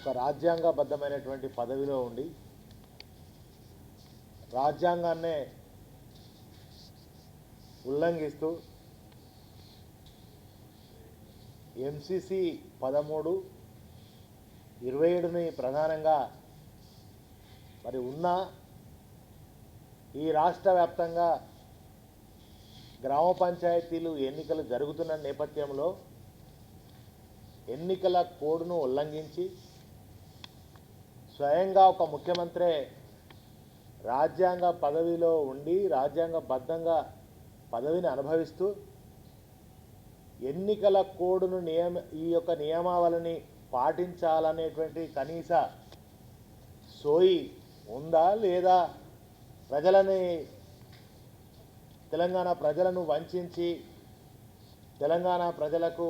ఒక రాజ్యాంగబద్ధమైనటువంటి పదవిలో ఉండి రాజ్యాంగాన్నే ఉల్లంఘిస్తూ ఎంసీసీ 13, 27ని ప్రధానంగా మరి ఉన్న ఈ రాష్ట్ర వ్యాప్తంగా గ్రామ పంచాయతీలు ఎన్నికలు జరుగుతున్న నేపథ్యంలో ఎన్నికల కోడ్ను ఉల్లంఘించి స్వయంగా ఒక ముఖ్యమంత్రి రాజ్యాంగ పదవిలో ఉండి రాజ్యాంగబద్ధంగా పదవిని అనుభవిస్తూ ఎన్నికల కోడ్ను ఈ యొక్క నియమావళిని పాటించాలనేటువంటి కనీస సోయి ఉందా లేదా తెలంగాణ ప్రజలను వంచి తెలంగాణ ప్రజలకు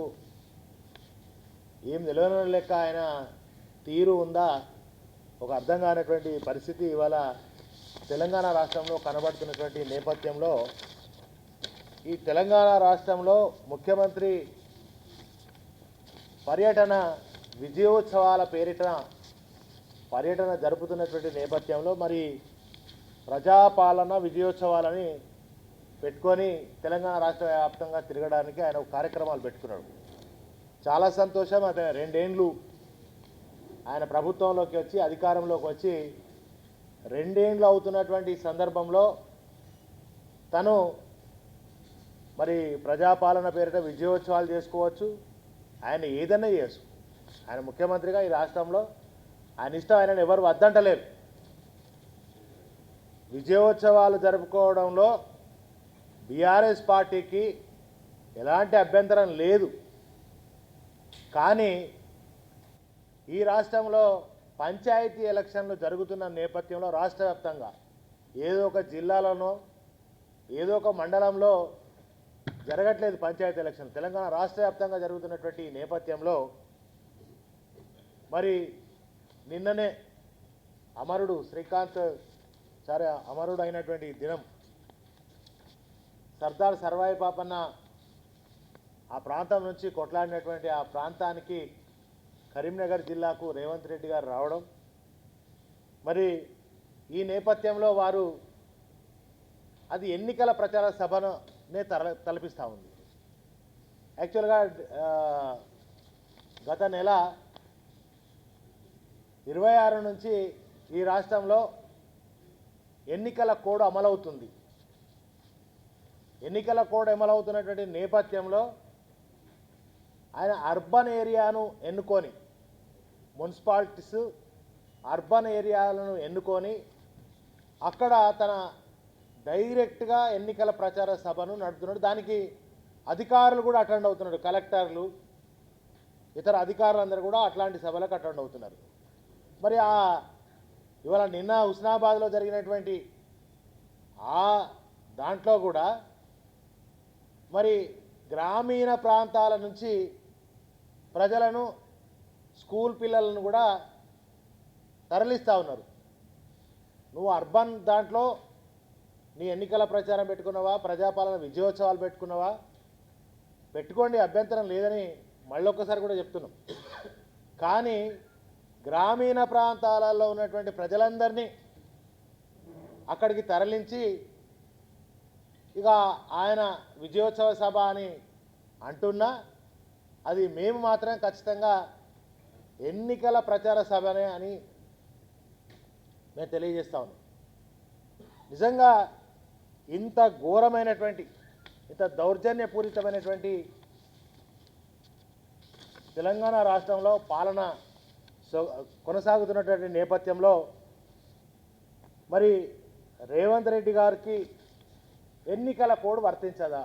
ఏం తెలియని లెక్క ఆయన తీరు ఉందా ఒక అర్థం కానటువంటి పరిస్థితి ఇవాళ తెలంగాణ రాష్ట్రంలో కనబడుతున్నటువంటి నేపథ్యంలో ఈ తెలంగాణ రాష్ట్రంలో ముఖ్యమంత్రి పర్యటన విజయోత్సవాల పేరిట పర్యటన జరుపుతున్నటువంటి నేపథ్యంలో మరి ప్రజాపాలన విజయోత్సవాలని పెట్టుకొని తెలంగాణ రాష్ట్ర వ్యాప్తంగా తిరగడానికి ఆయన కార్యక్రమాలు పెట్టుకున్నాడు. చాలా సంతోషం. అదే 2 ఏళ్ళు ఆయన ప్రభుత్వంలోకి వచ్చి అధికారంలోకి వచ్చి 2 ఏళ్ళు అవుతున్నటువంటి సందర్భంలో తను మరి ప్రజాపాలన పేరిట విజయోత్సవాలు చేసుకోవచ్చు, ఆయన ఏదైనా చేయొచ్చు. ఆయన ముఖ్యమంత్రిగా ఈ రాష్ట్రంలో ఆయన ఇష్టం, ఆయనను ఎవరు వద్దంటలేరు. విజయోత్సవాలు జరుపుకోవడంలో బీఆర్ఎస్ పార్టీకి ఎలాంటి అభ్యంతరం లేదు. కానీ ఈ రాష్ట్రంలో పంచాయతీ ఎలక్షన్లు జరుగుతున్న నేపథ్యంలో రాష్ట్ర వ్యాప్తంగా ఏదో ఒక జిల్లాలోనో ఏదో ఒక మండలంలో జరగట్లేదు పంచాయతీ ఎలక్షన్. తెలంగాణ రాష్ట్ర వ్యాప్తంగా జరుగుతున్నటువంటి నేపథ్యంలో మరి నిన్ననే అమరుడు శ్రీకాంత్ అమరుడు అయినటువంటి దినం సర్దార్ సర్వాయి పాపన్న ఆ ప్రాంతం నుంచి కొట్లాడినటువంటి ఆ ప్రాంతానికి కరీంనగర్ జిల్లాకు రేవంత్ రెడ్డి గారు రావడం, మరి ఈ నేపథ్యంలో వారు అది ఎన్నికల ప్రచార సభనే తలపిస్తూ ఉంది. యాక్చువల్గా గత నెల 26 నుంచి ఈ రాష్ట్రంలో ఎన్నికల కోడ్ అమలవుతుంది. ఎన్నికల కోడ్ అమలవుతున్నటువంటి నేపథ్యంలో ఆయన అర్బన్ ఏరియాను ఎన్నుకొని మున్సిపాలిటీస్ అర్బన్ ఏరియాలను ఎన్నుకొని అక్కడ తన డైరెక్ట్గా ఎన్నికల ప్రచార సభను నడుపుతున్నాడు. దానికి అధికారులు కూడా అటెండ్ అవుతున్నాడు. కలెక్టర్లు ఇతర అధికారులందరూ కూడా అట్లాంటి సభలకు అటెండ్ అవుతున్నారు. మరి ఇవాళ నిన్న హుస్నాబాద్లో జరిగినటువంటి దాంట్లో కూడా మరి గ్రామీణ ప్రాంతాల నుంచి ప్రజలను స్కూల్ పిల్లలను కూడా తరలిస్తూ ఉన్నారు. నువ్వు అర్బన్ దాంట్లో నీ ఎన్నికల ప్రచారం పెట్టుకున్నావా, ప్రజాపాలన విజయోత్సవాలు పెట్టుకున్నావా, పెట్టుకోండి, అభ్యంతరం లేదని మళ్ళొక్కసారి కూడా చెప్తున్నాం. కానీ గ్రామీణ ప్రాంతాలలో ఉన్నటువంటి ప్రజలందరినీ అక్కడికి తరలించి ఇక ఆయన విజయోత్సవ సభ అని అంటున్నా అది మేము మాత్రం ఖచ్చితంగా ఎన్నికల ప్రచార సభనే అని మేము తెలియజేస్తా ఉన్నాం. నిజంగా ఇంత ఘోరమైనటువంటి ఇంత దౌర్జన్యపూరితమైనటువంటి తెలంగాణ రాష్ట్రంలో పాలన కొనసాగుతున్నటువంటి నేపథ్యంలో మరి రేవంత్ రెడ్డి గారికి ఎన్నికల కోడ్ వర్తించదా?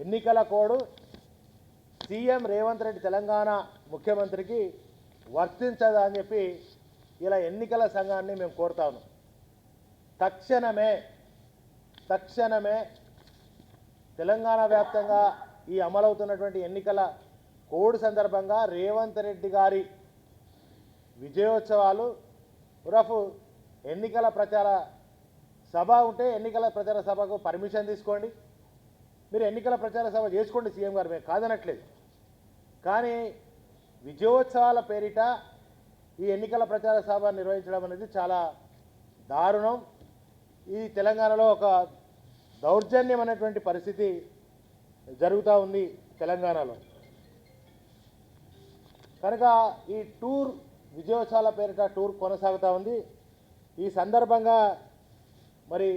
ఎన్నికల కోడ్ సీఎం రేవంత్ రెడ్డి తెలంగాణ ముఖ్యమంత్రికి వర్తించదా అని చెప్పి ఇలా ఎన్నికల సంఘాన్ని మేము కోరుతా ఉన్నాం. తక్షణమే తెలంగాణ వ్యాప్తంగా ఈ అమలవుతున్నటువంటి ఎన్నికల కోడ్ సందర్భంగా రేవంత్ రెడ్డి గారి విజయోత్సవాలు ఉరఫ్ ఎన్నికల ప్రచార సభ ఉంటే ఎన్నికల ప్రచార సభకు పర్మిషన్ తీసుకోండి, మీరు ఎన్నికల ప్రచార సభ చేసుకోండి సీఎం గారు, మేము కాదనట్లేదు. కానీ విజయోత్సవాల పేరిట ఈ ఎన్నికల ప్రచార సభ నిర్వహించడం అనేది చాలా దారుణం. ఈ తెలంగాణలో ఒక దౌర్జన్యం అనేటువంటి పరిస్థితి జరుగుతూ ఉంది తెలంగాణలో. కనుక ఈ టూర్ విజయోత్సవాల పేరిట టూర్ కొనసాగుతూ ఉంది. ఈ సందర్భంగా మరి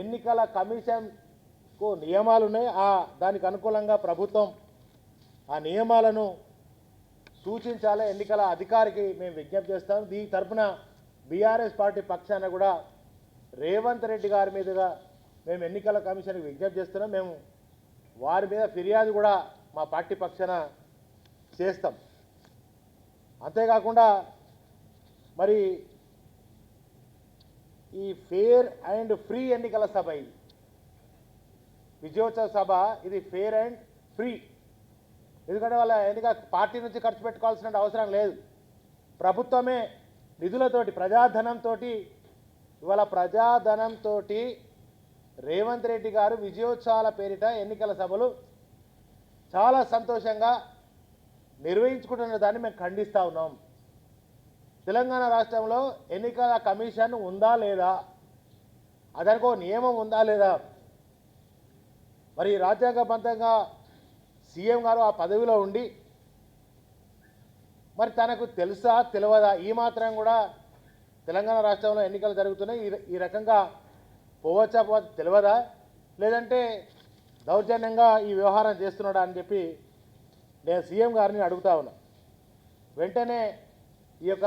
ఎన్నికల కమిషన్కు నియమాలు ఉన్నాయి. దానికి అనుకూలంగా ప్రభుత్వం ఆ నియమాలను సూచించాలి. ఎన్నికల అధికారికి మేము విజ్ఞప్తి చేస్తాం. దీని తరఫున బీఆర్ఎస్ పార్టీ పక్షాన కూడా రేవంత్ రెడ్డి గారి మీదుగా మేము ఎన్నికల కమిషన్కి విజ్ఞప్తి చేస్తున్నాం. మేము వారి మీద ఫిర్యాదు కూడా మా పార్టీ పక్షాన చేస్తాం. అంతేకాకుండా మరి ఈ ఫేర్ అండ్ ఫ్రీ ఎన్నికల సభ, ఇది విజయోత్సవ సభ, ఇది ఫేర్ అండ్ ఫ్రీ. ఎందుకంటే వాళ్ళ ఎన్నిక పార్టీ నుంచి ఖర్చు పెట్టుకోవాల్సిన అవసరం లేదు. ప్రభుత్వమే నిధులతోటి ప్రజాధనంతో, ఇవాళ ప్రజాధనంతో రేవంత్ రెడ్డి గారు విజయోత్సవాల పేరిట ఎన్నికల సభలు చాలా సంతోషంగా నిర్వహించుకుంటున్న దాన్ని మేము ఖండిస్తూ ఉన్నాం. తెలంగాణ రాష్ట్రంలో ఎన్నికల కమిషన్ ఉందా లేదా, దానికి ఒక నియమం ఉందా లేదా, మరి రాజ్యాంగబద్ధంగా సీఎం గారు ఆ పదవిలో ఉండి మరి తనకు తెలుసా తెలియదా, ఈ మాత్రం కూడా తెలంగాణ రాష్ట్రంలో ఎన్నికలు జరుగుతున్నాయి, ఈ రకంగా పోవచ్చా తెలియదా, లేదంటే దౌర్జన్యంగా ఈ వ్యవహారం చేస్తున్నాడా అని చెప్పి నేను సీఎం గారిని అడుగుతా ఉన్నా. వెంటనే ఈ యొక్క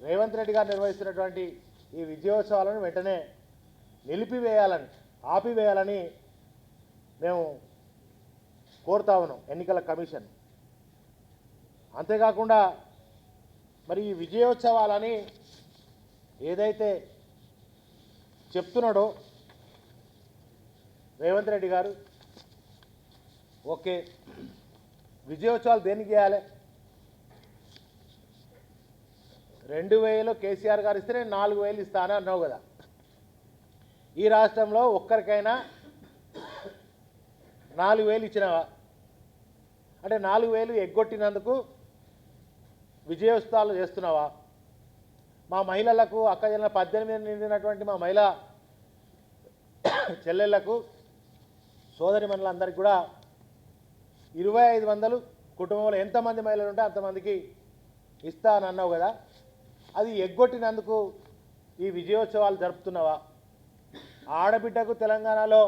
రేవంత్ రెడ్డి గారు నిర్వహిస్తున్నటువంటి ఈ విజయోత్సవాలను వెంటనే నిలిపివేయాలని, ఆపివేయాలని మేము కోరుతా ఉన్నాం ఎన్నికల కమిషన్. అంతేకాకుండా మరి ఈ విజయోత్సవాలని ఏదైతే చెప్తున్నాడో రేవంత్ రెడ్డి గారు, ఓకే విజయోత్సవాలు దేనికి చేయాలి, 2000 కేసీఆర్ గారు ఇస్తే నేను 4000 ఇస్తాను అన్నావు కదా. ఈ రాష్ట్రంలో ఒక్కరికైనా 4000 ఇచ్చినావా? అంటే 4000 ఎగ్గొట్టినందుకు విజయోత్సవాలు చేస్తున్నావా? మా మహిళలకు, అక్కజనుల 18 నిండినటువంటి మా మహిళా చెల్లెళ్లకు, సోదరిమణులందరికీ కూడా 2500 కుటుంబంలో ఎంతమంది మహిళలు ఉంటే అంతమందికి ఇస్తానన్నావు కదా. అది ఎగ్గొట్టినందుకు ఈ విజయోత్సవాలు జరుపుతున్నావా? ఆడబిడ్డకు తెలంగాణలో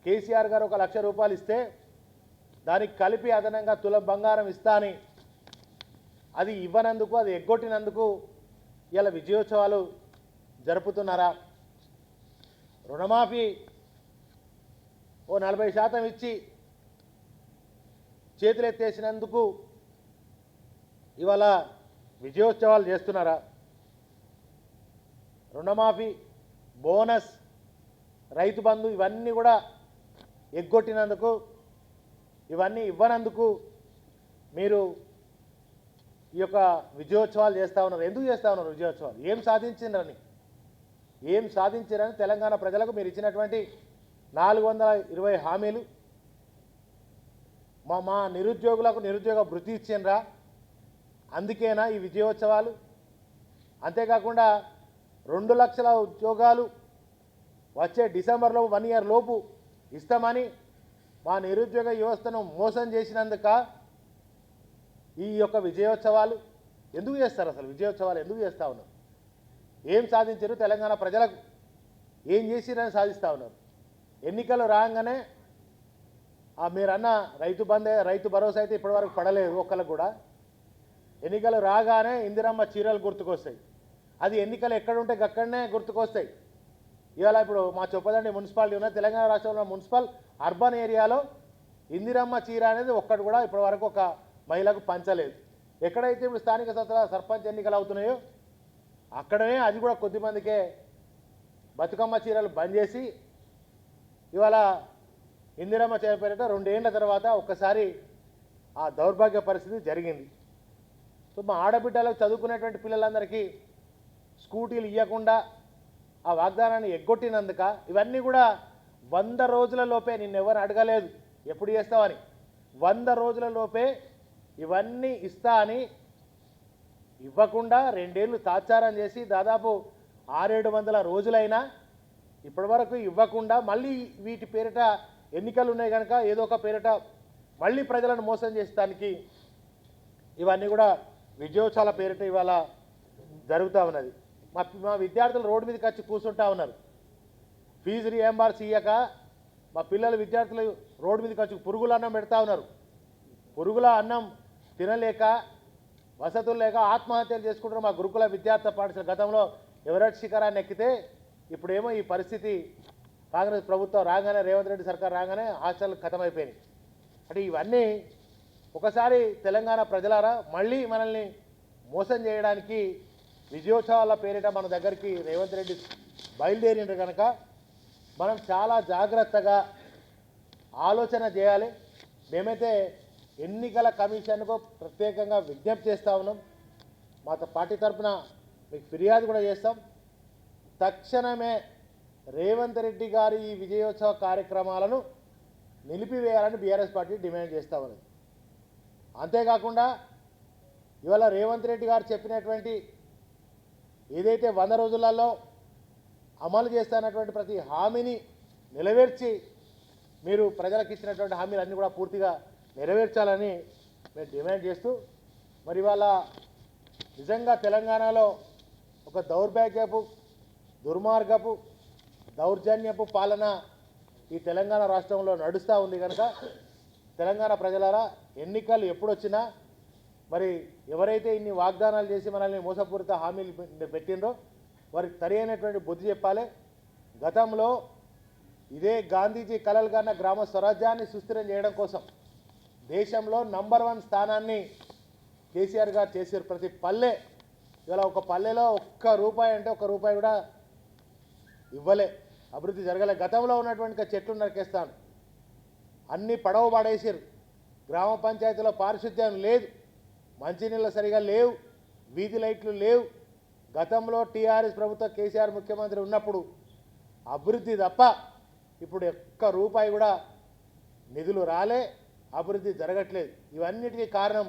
కేసీఆర్ గారు 1 లక్ష రూపాయలు ఇస్తే దానికి కలిపి అదనంగా తులం బంగారం ఇస్తా అని అది ఇవ్వనందుకు, అది ఎగ్గొట్టినందుకు ఇలా విజయోత్సవాలు జరుపుతున్నారా? రుణమాఫీ 40% ఇచ్చి చేతులు ఎత్తేసినందుకు ఇవాళ విజయోత్సవాలు చేస్తున్నారా? రుణమాఫీ, బోనస్, రైతు బంధు ఇవన్నీ కూడా ఎగ్గొట్టినందుకు, ఇవన్నీ ఇవ్వనందుకు మీరు ఈ యొక్క విజయోత్సవాలు చేస్తూ ఉన్నారు. ఎందుకు చేస్తూ ఉన్నారు విజయోత్సవాలు? ఏం సాధించారని తెలంగాణ ప్రజలకు మీరు ఇచ్చినటువంటి 420 హామీలు, మా నిరుద్యోగులకు నిరుద్యోగ భృతి ఇచ్చిండ్రా? అందుకేనా ఈ విజయోత్సవాలు? అంతేకాకుండా 2 లక్షల ఉద్యోగాలు వచ్చే డిసెంబర్లో 1 ఇయర్ లోపు ఇస్తామని మా నిరుద్యోగ వ్యవస్థను మోసం చేసినందుక ఈ యొక్క విజయోత్సవాలు? ఎందుకు చేస్తారు అసలు విజయోత్సవాలు? ఎందుకు చేస్తూ ఉన్నారు? ఏం సాధించారు? తెలంగాణ ప్రజలకు ఏం చేసిరని సాధిస్తూ ఉన్నారు? ఎన్నికలు రాగానే మీరన్న రైతు భరోసా అయితే ఇప్పటివరకు పడలేదు ఒక్కరికి కూడా. ఎన్నికలు రాగానే ఇందిరమ్మ చీరలు గుర్తుకొస్తాయి. అది ఎన్నికలు ఎక్కడుంటే అక్కడనే గుర్తుకొస్తాయి. ఇవాళ ఇప్పుడు మా చొప్పదండి మున్సిపాలిటీ ఉన్న తెలంగాణ రాష్ట్రంలో మున్సిపల్ అర్బన్ ఏరియాలో ఇందిరమ్మ చీర అనేది ఒక్కటి కూడా ఇప్పటివరకు ఒక మహిళకు పంచలేదు. ఎక్కడైతే ఇప్పుడు స్థానిక సంస్థల సర్పంచ్ ఎన్నికలు అవుతున్నాయో అక్కడనే అది కూడా కొద్దిమందికే బతుకమ్మ చీరలు బంద్ చేసి ఇవాళ ఇందిరమ్మ చీర పేరిట 2 ఏళ్ల తర్వాత ఒక్కసారి ఆ దౌర్భాగ్య పరిస్థితి జరిగింది. సో మా ఆడబిడ్డలకు, చదువుకునేటువంటి పిల్లలందరికీ స్కూటీలు ఇవ్వకుండా ఆ వాగ్దానాన్ని ఎగ్గొట్టినందుక ఇవన్నీ కూడా 100 రోజుల లోపే, నిన్నెవరు అడగలేదు ఎప్పుడు చేస్తావని, 100 రోజుల లోపే ఇవన్నీ ఇస్తా అని ఇవ్వకుండా 2 ఏళ్ళు తాత్సారం చేసి దాదాపు 600-700 రోజులైనా ఇప్పటివరకు ఇవ్వకుండా మళ్ళీ వీటి పేరిట ఎన్నికలు ఉన్నాయి కనుక ఏదో ఒక పేరిట మళ్ళీ ప్రజలను మోసం చేసేదానికి ఇవన్నీ కూడా విజయోత్సవాల పేరిట ఇవాళ జరుగుతూ ఉన్నది. మా విద్యార్థులు రోడ్డు మీదకి వచ్చి కూర్చుంటా ఉన్నారు. ఫీజు రీఎంబర్స్ ఇయ్యక మా పిల్లలు విద్యార్థులు రోడ్డు మీదకి వచ్చి పురుగుల అన్నం పెడతా ఉన్నారు. పురుగుల అన్నం తినలేక వసతులు లేక ఆత్మహత్యలు చేసుకుంటారు మా గురుకుల విద్యార్థి పాఠశాల. గతంలో ఎవరెస్ట్ శిఖరాన్ని ఎక్కితే ఇప్పుడేమో ఈ పరిస్థితి కాంగ్రెస్ ప్రభుత్వం రాగానే, రేవంత్ రెడ్డి సర్కార్ రాగానే హాస్టల్ ఖతమైపోయినాయి. అంటే ఇవన్నీ ఒకసారి తెలంగాణ ప్రజలారా మళ్ళీ మనల్ని మోసం చేయడానికి విజయోత్సవాల పేరిట మన దగ్గరికి రేవంత్ రెడ్డి బయలుదేరిండ్రు కనుక మనం చాలా జాగ్రత్తగా ఆలోచన చేయాలి. మేమైతే ఎన్నికల కమిషన్కు ప్రత్యేకంగా విజ్ఞప్తి చేస్తూ ఉన్నాం. మా పార్టీ తరఫున మీకు ఫిర్యాదు కూడా చేస్తాం. తక్షణమే రేవంత్ రెడ్డి గారి ఈ విజయోత్సవ కార్యక్రమాలను నిలిపివేయాలని బీఆర్ఎస్ పార్టీ డిమాండ్ చేస్తూ ఉన్నది. అంతేకాకుండా ఇవాళ రేవంత్ రెడ్డి గారు చెప్పినటువంటి ఏదైతే 100 రోజులలో అమలు చేస్తున్నటువంటి ప్రతి హామీని నెరవేర్చి మీరు ప్రజలకు ఇచ్చినటువంటి హామీలన్నీ కూడా పూర్తిగా నెరవేర్చాలని మేము డిమాండ్ చేస్తూ, మరి ఇవాళ నిజంగా తెలంగాణలో ఒక దౌర్భాగ్యపు, దుర్మార్గపు, దౌర్జన్యపు పాలన ఈ తెలంగాణ రాష్ట్రంలో నడుస్తూ ఉంది కనుక తెలంగాణ ప్రజలారా ఎన్నికలు ఎప్పుడొచ్చినా మరి ఎవరైతే ఇన్ని వాగ్దానాలు చేసి మనల్ని మోసపూరిత హామీలు పెట్టిండ్రో వారికి సరైనటువంటి బుద్ధి చెప్పాలి. గతంలో ఇదే గాంధీజీ కలలు కన్న గ్రామ స్వరాజ్యాన్ని సుస్థిరం చేయడం కోసం దేశంలో నంబర్ 1 స్థానాన్ని కేసీఆర్ గారు చేశారు. ప్రతి పల్లె ఇవాళ ఒక పల్లెలో ₹1 అంటే ₹1 కూడా ఇవ్వలే, అభివృద్ధి జరగలే. గతంలో ఉన్నటువంటి చెట్లు నరికేస్తాను, అన్నీ పడవ పడేసారు. గ్రామ పంచాయతీలో పారిశుద్ధ్యం లేదు, మంచినీళ్ళు సరిగా లేవు, వీధి లైట్లు లేవు. గతంలో టీఆర్ఎస్ ప్రభుత్వం కేసీఆర్ ముఖ్యమంత్రి ఉన్నప్పుడు అభివృద్ధి తప్ప ఇప్పుడు ₹1 కూడా నిధులు రాలే, అభివృద్ధి జరగట్లేదు. ఇవన్నిటికీ కారణం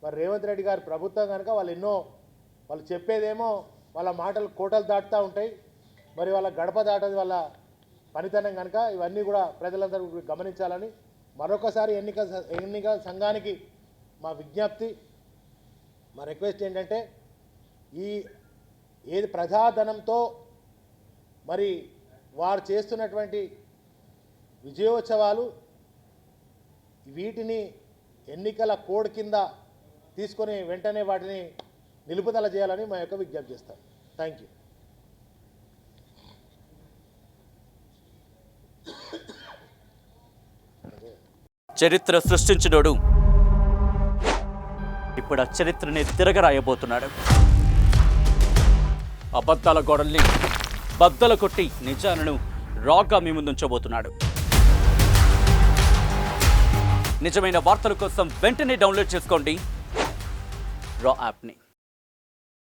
మరి రేవంత్ రెడ్డి గారి ప్రభుత్వం కనుక వాళ్ళు చెప్పేదేమో వాళ్ళ మాటలు కోటలు దాటుతూ ఉంటాయి, మరి వాళ్ళ గడప దాటది వాళ్ళ పనితనం కనుక ఇవన్నీ కూడా ప్రజలందరూ గమనించాలని మరొకసారి ఎన్నికల సంఘానికి మా విజ్ఞప్తి, మా రిక్వెస్ట్ ఏంటంటే ఏది ప్రజాధనంతో మరి వారు చేస్తున్నటువంటి విజయోత్సవాలు వీటిని ఎన్నికల కోడ్ కింద తీసుకొని వెంటనే వాటిని నిలుపుదల చేయాలని మా యొక్క విజ్ఞప్తి చేస్తాం. Thank you. చరిత్ర సృష్టించినోడు ఇప్పుడు ఆ చరిత్రని తిరగరాయబోతున్నాడు. అబద్ధాల గోడల్ని బద్దలు కొట్టి నిజాలను రాగా మీ ముందుంచబోతున్నాడు. నిజమైన వార్తల కోసం వెంటనే డౌన్లోడ్ చేసుకోండి రా యాప్ని.